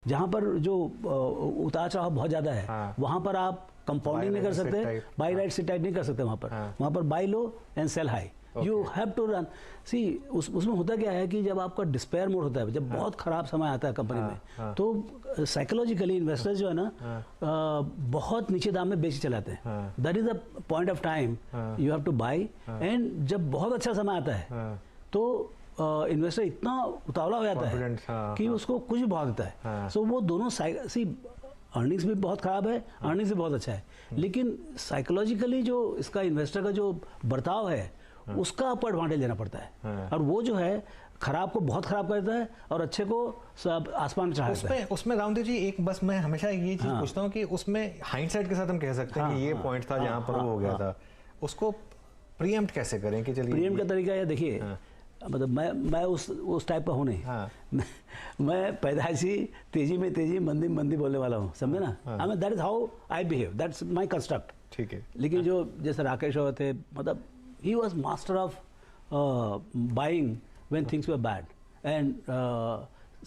जहाँ पर जो उतार चढ़ाव बहुत ज़्यादा है, हाँ। वहाँ पर आप कंपाउंडिंग नहीं कर सकते, बाई राइट सिट टाइप नहीं कर सकते वहाँ पर। हाँ। वहाँ पर buy low and sell high, you have to run. See उसमें होता क्या है कि जब आपका डिस्पेयर मोड होता है, जब बहुत खराब समय आता है कंपनी में, तो साइकोलॉजिकली इन्वेस्टर्स जो है ना बहुत नीचे दाम में बेच चलाते हैं। That is the point of time you have two by. And जब बहुत अच्छा समय आता है तो इन्वेस्टर इतना उतावला हो जाता है कि उसको कुछ भी भाव देता है। सो वो दोनों सी अर्निंग्स भी बहुत खराब है, अर्निंग्स भी बहुत अच्छा है, लेकिन साइकोलॉजिकली जो इसका इन्वेस्टर का जो बर्ताव है उसका आपको एडवांटेज लेना पड़ता है। और वो जो है खराब को बहुत खराब करता है और अच्छे को सब आसमान चढ़ा देता है। उसमें रामदेव जी एक बस मैं हमेशा ये चीज पूछता हूँ कि उसमें हाइंडसाइट के साथ हम कह सकते हैं कि ये पॉइंट था जहाँ पर वो हो गया था, उसको प्रीएम्प्ट कैसे करें कि चलिए प्रीएम्प्ट का तरीका है, देखिए मतलब मैं उस टाइप का हूँ नहीं। मैं पैदाइशी तेजी में तेजी मंदी में मंदी बोलने वाला हूँ, समझे ना। I mean that is how I behave, that's my construct. ठीक है। लेकिन जो जैसे राकेश और थे, मतलब he was master of buying when things were bad and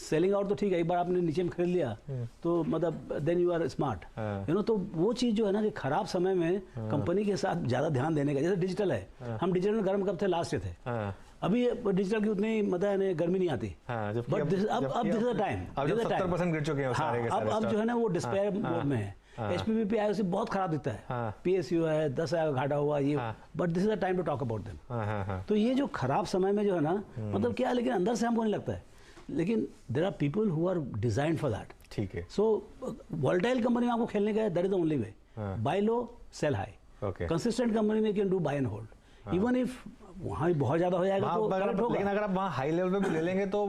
selling out. तो ठीक है, एक बार आपने नीचे में खरीद लिया तो मतलब then you are smart, you know. तो वो चीज़ जो है ना कि खराब समय में कंपनी के साथ ज़्यादा ध्यान देने का, जैसे डिजिटल है, हम डिजिटल में गर्म कब थे, लास्ट थे। अभी डिजिटल की उतनी मतलब गर्मी नहीं आती, बट अब दिस इज द टाइम। अब 70% गिर चुके हैं सारे के सारे। अब जो है ना वो डिस्पेयर मोड में है। HPPP आईओसी बहुत खराब दिखता है, PSU है 10,000 का घाटा हुआ ये, but this is the time to talk about them. तो ये जो खराब समय में जो है ना मतलब क्या है, लेकिन अंदर से हमको नहीं लगता है, लेकिन there are people who are designed for that. ठीक है। सो वोलेटाइल कंपनी में आपको खेलने का है, that is the only way. Buy low sell high. Consistent company में can do buy and hold, even if वहाँ भी बहुत ज्यादा हो जाएगा तो करंट होगा। लेकिन अगर आप वहाँ हाई लेवल पे भी ले लेंगे तो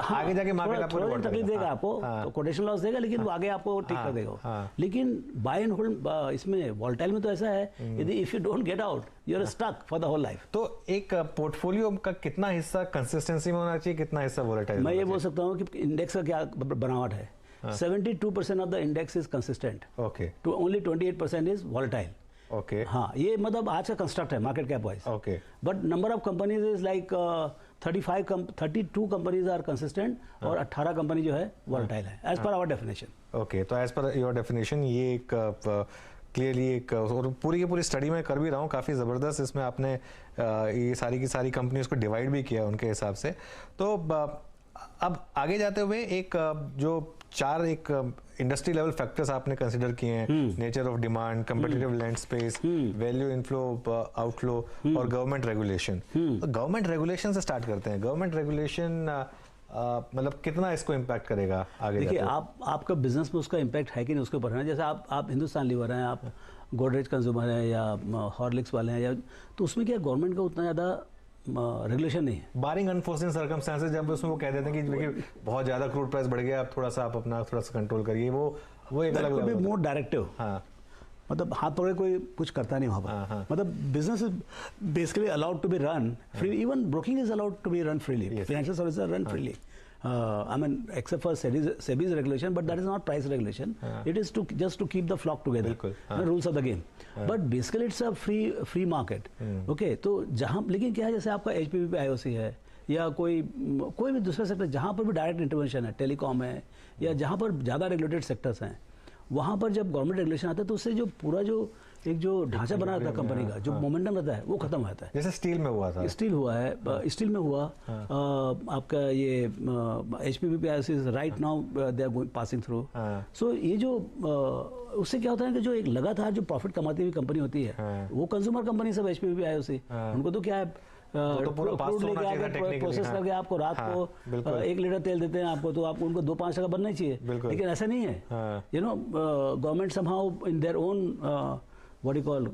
आगे जाके मार्केट आपको थोड़ा तकलीफ देगा, आपको तो कोटेशन लॉस देगा, लेकिन वो आगे आपको ठीक कर देगा। लेकिन बाय एंड होल्ड इसमें वोलेटाइल में तो ऐसा है, यदि if you don't get out you are stuck for the whole life. तो एक पोर्टफोलियो का कितना हिस्सा कंसिस्टेंसी में होना चाहिए, कितना हिस्सा वोलेटाइल? मैं ये बोल सकता हूँ कि इंडेक्स का क्या बनावट है। 72% of the index is consistent, to only 28% is volatile. Okay हाँ, ये मतलब आज का कंस्ट्रक्ट है market cap wise. Okay, but number of companies is like 32 companies are consistent और 18 कंपनी जो है वोलेटाइल है, as per our definition. Okay, तो एज पर योर डेफिनेशन ये एक क्लियरली एक, और पूरी की पूरी स्टडी मैं कर भी रहा हूँ, काफ़ी ज़बरदस्त इसमें आपने ये सारी की सारी कंपनीज को डिवाइड भी किया उनके हिसाब से। तो अब आगे जाते हुए एक जो 4 एक इंडस्ट्री लेवल फैक्टर्स आपने कंसिडर किए हैं, nature of demand, competitive land space, value inflow outflow और गवर्नमेंट रेगुलेशन। तो गवर्नमेंट रेगुलेशन से स्टार्ट करते हैं। गवर्नमेंट रेगुलेशन मतलब कितना इसको इम्पैक्ट करेगा आगे? देखिए, आपका बिजनेस में उसका इम्पैक्ट है कि नहीं उसके ऊपर है। जैसे आप हिंदुस्तान लीवर हैं, आप गोदरेज कंज्यूमर हैं या हॉर्लिक्स वाले हैं, या तो उसमें क्या गवर्नमेंट का उतना ज़्यादा रेगुलेशन नहीं है। बारिंग अनफोर्सिन सर्कमस्टेंसेस, जब उसमें वो कह देते हैं कि देखिए बहुत ज़्यादा क्रूड प्राइस बढ़ गया, आप थोड़ा सा कंट्रोल करिए, वो एक अलग लेवल मोर डायरेक्टिव। हाँ, मतलब हाथ पकड़े कोई कुछ करता नहीं वहाँ पर। मतलब business is basically allowed to be run free, even broking is allowed to be run freely, financial services are run freely. I mean, except for SEBI's regulation, but that is not price regulation. It is just to keep the flock together. The rules of the game. But basically, it's a free market. Okay, तो जहाँ, लेकिन क्या है, जैसे आपका HPPP IOC है या कोई भी दूसरा सेक्टर जहाँ पर भी डायरेक्ट इंटरवेंशन है, टेलीकॉम है, या जहाँ पर ज़्यादा रेगुलेटेड सेक्टर्स हैं, वहाँ पर जब गवर्नमेंट रेगुलेशन आता है तो उससे जो पूरा जो एक जो ढांचा बना रहता है कंपनी का, जो मोमेंटम रहता है, वो खत्म हो जाता है। जैसे स्टील में हुआ था, स्टील हुआ है, स्टील में हुआ आपका ये HPPP is right now they are passing through. So ये जो उससे क्या होता है कि जो एक लगातार जो प्रॉफिट कमाती हुई कंपनी होती है, वो कंज्यूमर कंपनी सब HPPP IOC, उनको तो क्या है, तो पूरा प्रोसेस करके आपको रात को 1 लीटर तेल देते हैं आपको, तो आपको उनको 2-5 टका बनना ही चाहिए। लेकिन ऐसा नहीं है, you know, government somehow in their own what you call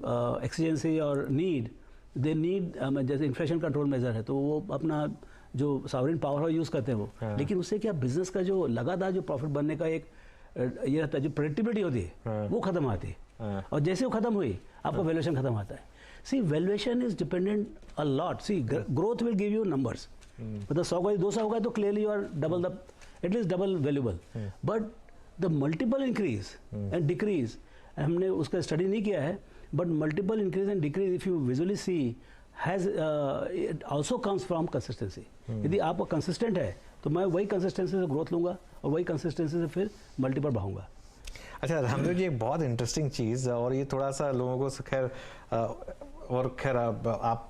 exigency और नीड, दे नीड, जैसे इन्फ्लेशन कंट्रोल मेजर है तो वो अपना जो सॉवरेन पावर यूज़ करते हैं वो। लेकिन उससे क्या बिजनेस का जो लगातार जो प्रॉफिट बनने का एक ये रहता है, जो प्रेडिक्टेबिलिटी होती है, वो खत्म आती है। और जैसे वो खत्म हुई, आपका वैल्यूएशन खत्म आता है। See valuation is dependent a lot. See growth will give you numbers, मतलब 100 का 200 होगा तो clearly you are double the, at least double valuable. But the multiple increase and decrease, हमने उसका स्टडी नहीं किया है, but multiple increase and decrease if you visually see has it also comes from consistency. यदि आप कंसिस्टेंट है तो मैं वही कंसिस्टेंसी से ग्रोथ लूँगा और वही कंसिस्टेंसी से फिर मल्टीपल बढ़ाऊँगा। अच्छा रामदेव जी, एक बहुत इंटरेस्टिंग चीज़, और ये थोड़ा सा लोगों को खैर आप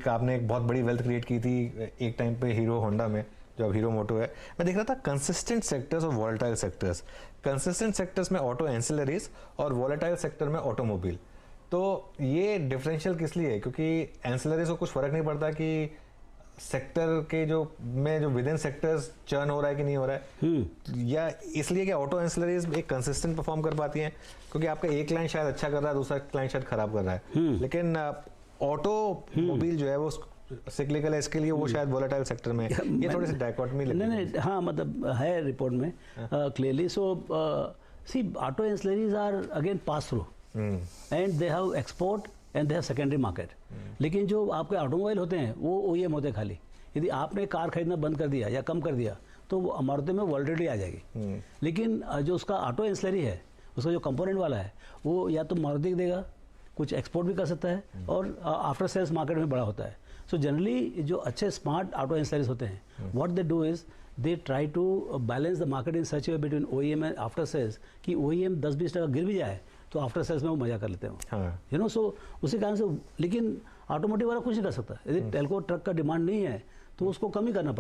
आपने एक बहुत बड़ी वेल्थ क्रिएट की थी एक टाइम पे हीरो होंडा में, जो अब हीरो मोटो है। मैं देख रहा था कंसिस्टेंट सेक्टर्स और वॉलेटाइल सेक्टर्स। कंसिस्टेंट सेक्टर्स में ऑटो एंसिलरीज और वॉलेटाइल सेक्टर में ऑटोमोबाइल। तो ये डिफरेंशियल किस लिए है? क्योंकि एंसिलरीज को कुछ फर्क नहीं पड़ता कि सेक्टर के जो विद इन सेक्टर्स चर्न हो रहा है कि नहीं हो रहा है, या इसलिए कि ऑटो एंसिलरीज एक कंसिस्टेंट परफॉर्म कर पाती हैं क्योंकि आपका एक क्लाइंट शायद अच्छा कर रहा है, दूसरा क्लाइंट शायद खराब कर रहा है, लेकिन ऑटोमोबाइल जो है वो सिक्लिकल है, इसके लिए वो शायद वोलेटाइल सेक्टर में, ये थोड़ी सी डायकोटमी लगती है। नहीं, हाँ, मतलब है रिपोर्ट में clearly. So see auto ancillaries are again pass through and they have export and they have secondary market. लेकिन जो आपके ऑटोमोबाइल होते हैं वो ओईएम होते हैं खाली। यदि आपने कार खरीदना बंद कर दिया या कम कर दिया तो मारुति में वॉलिटिलिटी आ जाएगी। लेकिन जो उसका ऑटो एंसिलरी है, उसका जो कंपोनेंट वाला है, वो या तो मारुति देगा, कुछ एक्सपोर्ट भी कर सकता है, और आफ्टर सेल्स मार्केट में बड़ा होता है। सो जनरली जो अच्छे स्मार्ट ऑटो एंसिलरीज होते हैं, what they do is they try to balance the market in such way between OEM and after sales कि ओईएम 10-20% गिर भी जाए तो आफ्टर सेल्स में वो मजा कर लेते हैं, यू नो। सो उसी कारण से, लेकिन ऑटोमोटिव वाला कुछ नहीं कर सकता। यदि टेल्को ट्रक का डिमांड नहीं है तो उसको कम ही करना पड़ेगा।